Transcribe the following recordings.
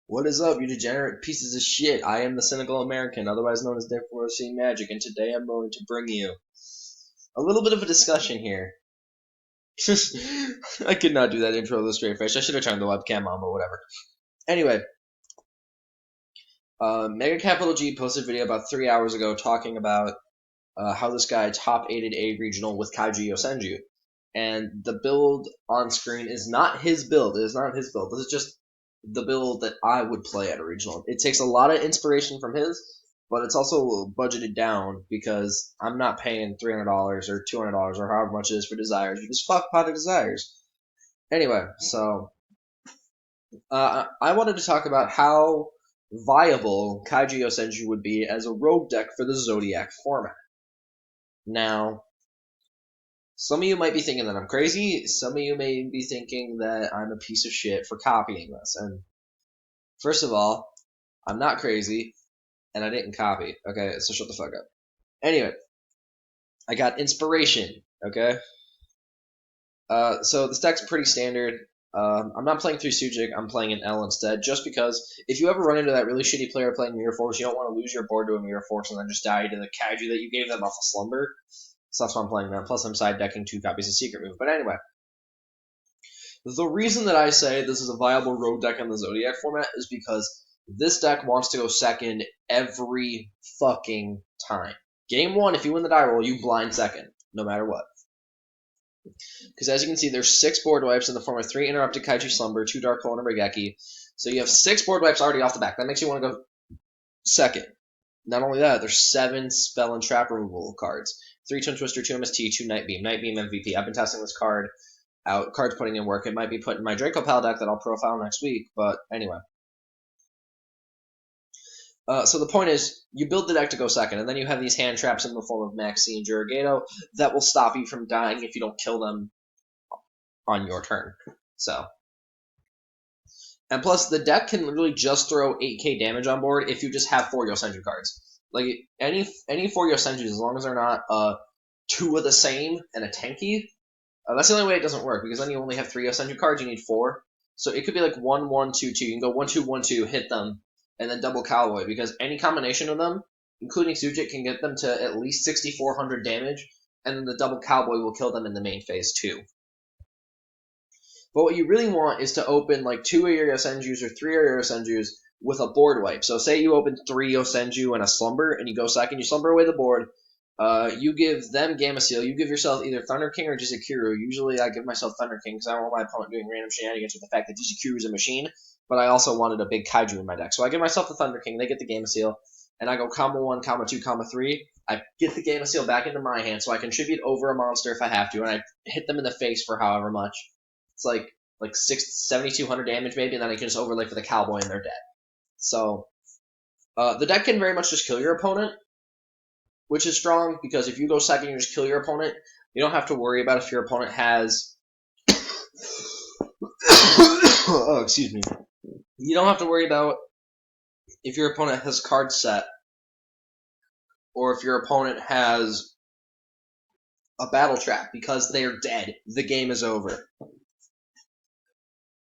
What is up, you degenerate pieces of shit? I am the cynical American, otherwise known as Dick Seeing Magic, and today I'm going to bring you a little bit of a discussion here. I could not do that intro with a straight face. I should have turned the webcam on, but whatever. Anyway, Mega Capital G posted a video about 3 hours ago talking about how this guy top-8'd a regional with Kaiju Yosenju. And the build on screen is not his build. It is not his build. This is just the build that I would play at a regional. It takes a lot of inspiration from his, but it's also budgeted down because I'm not paying $300 or $200 or however much it is for Desires. Because fuck Pot of Desires. Anyway, so I wanted to talk about how viable Kaiju Yosenju would be as a rogue deck for the Zodiac format. Now, some of you might be thinking that I'm crazy. Some of you may be thinking that I'm a piece of shit for copying this. And first of all, I'm not crazy, and I didn't copy. Okay, so shut the fuck up. Anyway, I got inspiration. Okay. So this deck's pretty standard. I'm not playing through Sujic. I'm playing an L instead, just because if you ever run into that really shitty player playing Mirror Force, you don't want to lose your board to a Mirror Force and then just die to the Kaiju that you gave them off of Slumber. So that's why I'm playing that. Plus, I'm side decking 2 copies of Secret Move. But anyway, the reason that I say this is a viable rogue deck in the Zodiac format is because this deck wants to go second every fucking time. Game 1, if you win the die roll, you blind second, no matter what. Because as you can see, there's 6 board wipes in the form of 3 Interrupted Kaiju Slumber, 2 Dark Hole, and a Regeki. So you have 6 board wipes already off the back. That makes you want to go second. Not only that, there's 7 spell and trap removal cards. 3 Twin Twister, 2 MST, 2 Night Beam. Night Beam MVP. I've been testing this card out. Card's putting in work. It might be put in my Draco Pal deck that I'll profile next week, but anyway. So the point is, you build the deck to go second, and then you have these hand traps in the form of Maxi and Jurigato that will stop you from dying if you don't kill them on your turn. So, and plus, the deck can literally just throw 8k damage on board if you just have 4 Yosenju cards. Like, any 4 Yosenjus, as long as they're not 2 of the same and a tanky, that's the only way it doesn't work, because then you only have 3 Yosenju cards, you need 4. So it could be like 1, 1, 2, 2. You can go 1, 2, 1, 2, hit them, and then double Cowboy, because any combination of them, including Sujic, can get them to at least 6,400 damage, and then the double Cowboy will kill them in the main phase too. But what you really want is to open like 2 of your Yosenjus or 3 of your Yosenjus with a board wipe. So say you open 3 Yosenju and a Slumber, and you go second, you Slumber away the board, you give them Gamma Seal, you give yourself either Thunder King or Jizukiru. Usually I give myself Thunder King because I don't want my opponent doing random shenanigans with the fact that Jizukiru is a machine, but I also wanted a big Kaiju in my deck. So I give myself the Thunder King, they get the Gamma Seal, and I go combo 1, combo 2, combo 3. I get the Gamma Seal back into my hand so I contribute over a monster if I have to, and I hit them in the face for however much. It's like 7,200 damage maybe, and then I can just overlay for the Cowboy and they're dead. So the deck can very much just kill your opponent, which is strong, because if you go second, you just kill your opponent. You don't have to worry about if your opponent has... oh, excuse me. You don't have to worry about if your opponent has card set, or if your opponent has a battle trap, because they are dead. The game is over.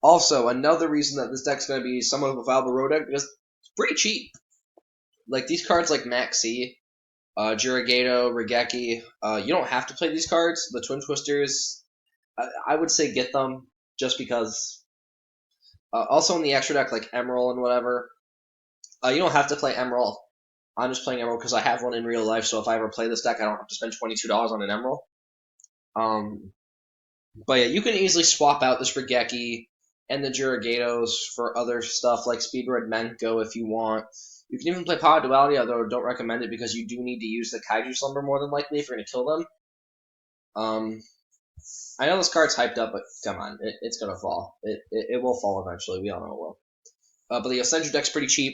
Also, another reason that this deck's going to be somewhat of a viable road deck, because it's pretty cheap. Like, these cards like Maxi, Jurigato, Regeki, you don't have to play these cards. The Twin Twisters, I would say get them, just because. Also in the extra deck, like Emerald and whatever, you don't have to play Emerald. I'm just playing Emerald because I have one in real life, so if I ever play this deck, I don't have to spend $22 on an Emerald. But yeah, you can easily swap out this Regeki and the Jurigatos for other stuff like Speed Red Menko if you want. You can even play Power Duality, although I don't recommend it because you do need to use the Kaiju Slumber more than likely if you're going to kill them. I know this card's hyped up, but come on, it's going to fall. It will fall eventually, we all know it will. But the Yosenju deck's pretty cheap.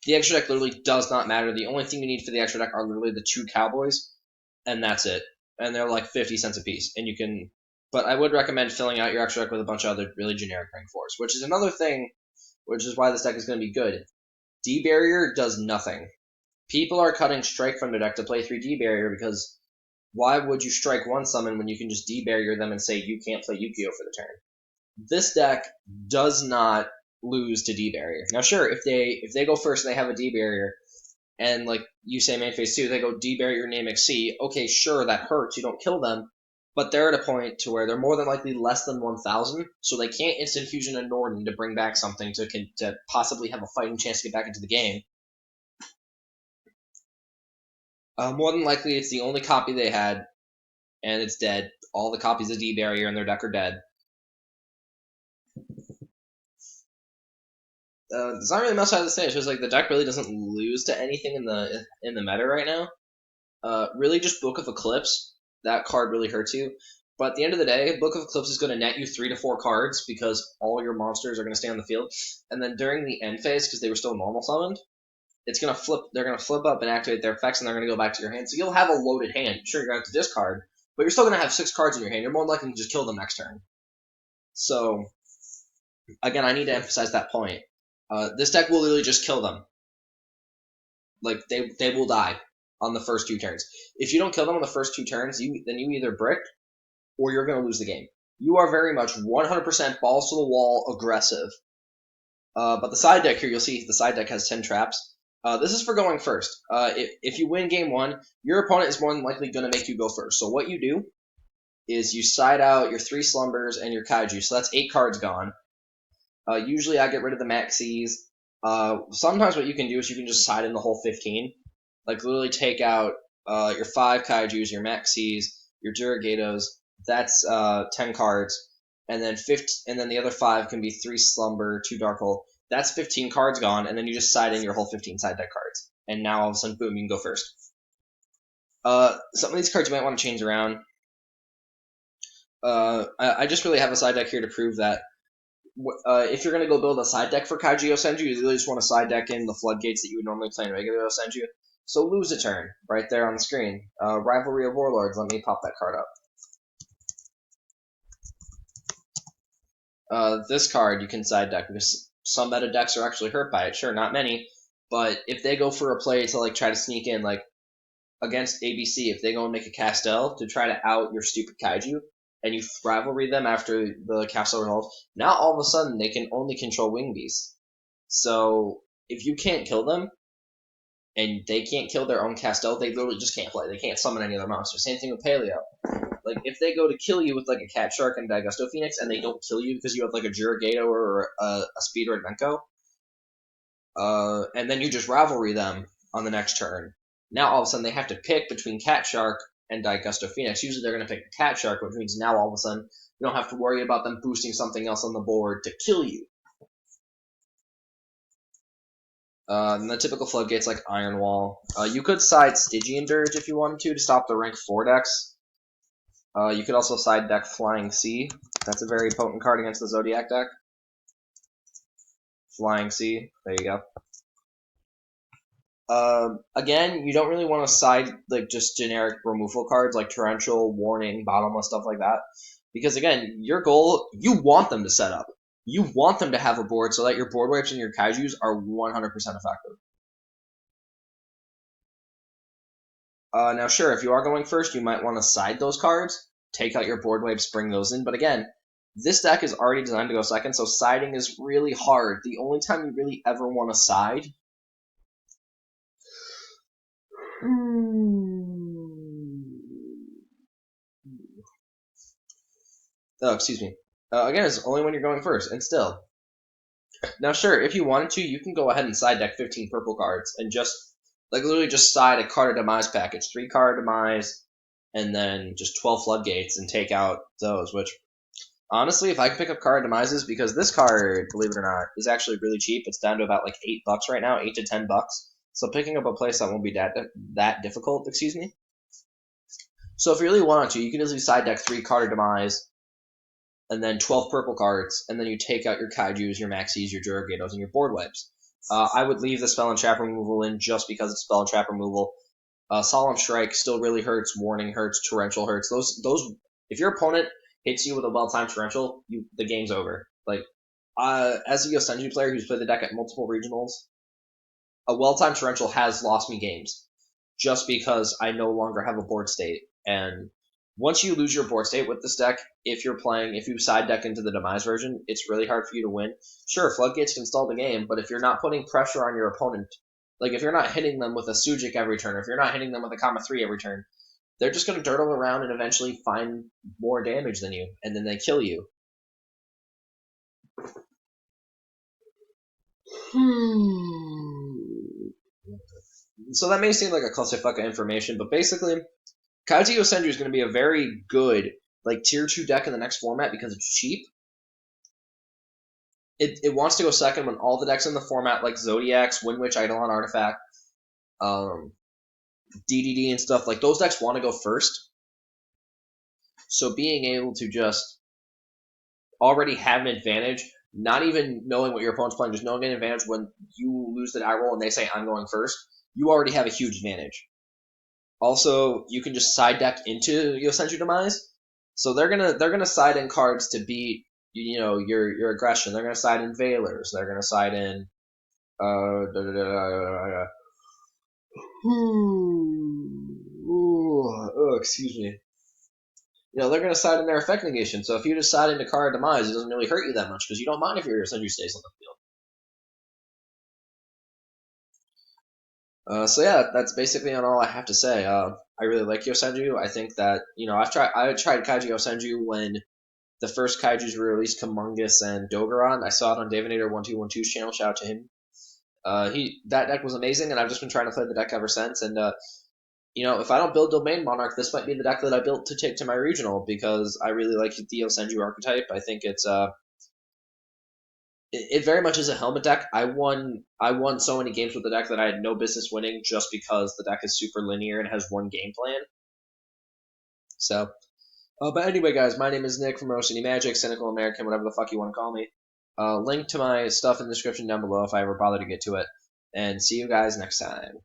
The extra deck literally does not matter. The only thing you need for the extra deck are literally the 2 Cowboys, and that's it. And they're like 50 cents a piece, and you can... But I would recommend filling out your extra deck with a bunch of other really generic rank 4s, which is another thing, which is why this deck is going to be good. D-Barrier does nothing. People are cutting Strike from their deck to play 3 D-Barrier because why would you strike 1 summon when you can just D-Barrier them and say you can't play Yu-Gi-Oh for the turn? This deck does not lose to D barrier. Now, sure, if they go first and they have a D barrier, and like you say main phase 2, they go D barrier name XC. Okay, sure, that hurts. You don't kill them, but they're at a point to where they're more than likely less than 1,000, so they can't instant fusion a Norden to bring back something to possibly have a fighting chance to get back into the game. More than likely, it's the only copy they had, and it's dead. All the copies of D barrier in their deck are dead. There's not really much I have to say. It's just like the deck really doesn't lose to anything in the meta right now. Really, just Book of Eclipse. That card really hurts you. But at the end of the day, Book of Eclipse is going to net you 3 to 4 cards because all your monsters are going to stay on the field. And then during the end phase, because they were still normal summoned, it's going to flip. They're going to flip up and activate their effects, and they're going to go back to your hand. So you'll have a loaded hand. Sure, you're going to have to discard, but you're still going to have 6 cards in your hand. You're more likely to just kill them next turn. So, again, I need to emphasize that point. This deck will literally just kill them. Like, they will die on the first 2 turns. If you don't kill them on the first 2 turns, then you either brick or you're going to lose the game. You are very much 100% balls to the wall aggressive. But the side deck here, you'll see the side deck has 10 traps. This is for going first. If you win game 1, your opponent is more than likely going to make you go first. So what you do is you side out your 3 slumbers and your kaiju. So that's 8 cards gone. Usually I get rid of the maxis. Sometimes what you can do is you can just side in the whole 15. Like literally take out your 5 kaijus, your maxis, your duragatos. That's 10 cards. And then the other 5 can be 3 slumber, 2 dark hole. That's 15 cards gone, and then you just side in your whole 15 side deck cards. And now all of a sudden, boom, you can go first. Some of these cards you might want to change around. I just really have a side deck here to prove that if you're going to go build a side deck for Kaiju Yosenju, you really just want to side deck in the floodgates that you would normally play in regular Yosenju. So lose a turn, right there on the screen. Rivalry of Warlords, let me pop that card up. This card you can side deck because some meta decks are actually hurt by it. Sure, not many, but if they go for a play to like try to sneak in, like against ABC, if they go and make a Castel to try to out your stupid Kaiju, and you rivalry them after the Castle resolves, now all of a sudden they can only control Wing Beasts. So if you can't kill them, and they can't kill their own Castel, they literally just can't play. They can't summon any other monsters. Same thing with Paleo. Like, if they go to kill you with, like, a Cat Shark and Daigusto Phoenix, and they don't kill you because you have, like, a Jurigato or a Speed or Advenko, and then you just rivalry them on the next turn, now all of a sudden they have to pick between Cat Shark and Daigusto Phoenix. Usually they're going to pick the Cat Shark, which means now all of a sudden you don't have to worry about them boosting something else on the board to kill you. And the typical floodgates like Iron Wall. You could side Stygian Dirge if you wanted to stop the rank 4 decks. You could also side deck Flying Sea. That's a very potent card against the Zodiac deck. Flying Sea. There you go. Again, you don't really want to side like just generic removal cards like Torrential, Warning, Bottomless, stuff like that. Because again, your goal, you want them to set up. You want them to have a board so that your board wipes and your kaijus are 100% effective. Now, sure, if you are going first, you might want to side those cards, take out your board wipes, bring those in. But again, this deck is already designed to go second, so siding is really hard. The only time you really ever want to side... Oh, excuse me. Again, it's only when you're going first, and still. Now, sure, if you wanted to, you can go ahead and side deck 15 purple cards, and just, like, literally just side a card of Demise package. 3 card Demise, and then just 12 floodgates, and take out those, which, honestly, if I can pick up card Demises, because this card, believe it or not, is actually really cheap. It's down to about, like, $8 right now, 8 to $10. So picking up a place that won't be that difficult, excuse me. So if you really wanted to, you can easily side deck 3 card Demise, and then 12 purple cards, and then you take out your kaijus, your maxis, your Jurigatos, and your board wipes. I would leave the spell and trap removal in just because it's spell and trap removal. Solemn Strike still really hurts, Warning hurts, Torrential hurts. Those if your opponent hits you with a well-timed Torrential, the game's over. Like, as a Yosenju player who's played the deck at multiple regionals, a well-timed Torrential has lost me games just because I no longer have a board state, and once you lose your board state with this deck, if you side deck into the Demise version, it's really hard for you to win. Sure, Floodgates can stall the game, but if you're not putting pressure on your opponent, like if you're not hitting them with a Sujic every turn, or if you're not hitting them with a Kama 3 every turn, they're just going to dirtle around and eventually find more damage than you, and then they kill you. So that may seem like a clusterfuck of information, but basically, Kaiju Yosenju is going to be a very good like tier 2 deck in the next format because it's cheap. It wants to go second when all the decks in the format, like Zodiacs, Windwitch, Eidolon Artifact, DDD and stuff, like those decks want to go first. So being able to just already have an advantage, not even knowing what your opponent's playing, just knowing an advantage when you lose the die roll and they say I'm going first, you already have a huge advantage. Also, you can just side deck into Yosenju Demise. So they're gonna side in cards to beat your aggression. They're gonna side in Veilers. They're gonna side in excuse me. They're gonna side in their effect negation. So if you just side into card Demise, it doesn't really hurt you that much because you don't mind if your Yosenju stays on the field. So yeah, that's basically on all I have to say. I really like Yosenju. I think that I tried Kaiju Yosenju when the first Kaijus were released, Kamungus and Dogoran. I saw it on Davinator1212's channel. Shout out to him. That deck was amazing, and I've just been trying to play the deck ever since. And if I don't build Domain Monarch, this might be the deck that I built to take to my regional because I really like the Yosenju archetype. I think it very much is a helmet deck. I won so many games with the deck that I had no business winning just because the deck is super linear and has one game plan. So, but anyway, guys, my name is Nick from Rose City Magic, Cynical American, whatever the fuck you want to call me. Link to my stuff in the description down below if I ever bother to get to it. And see you guys next time.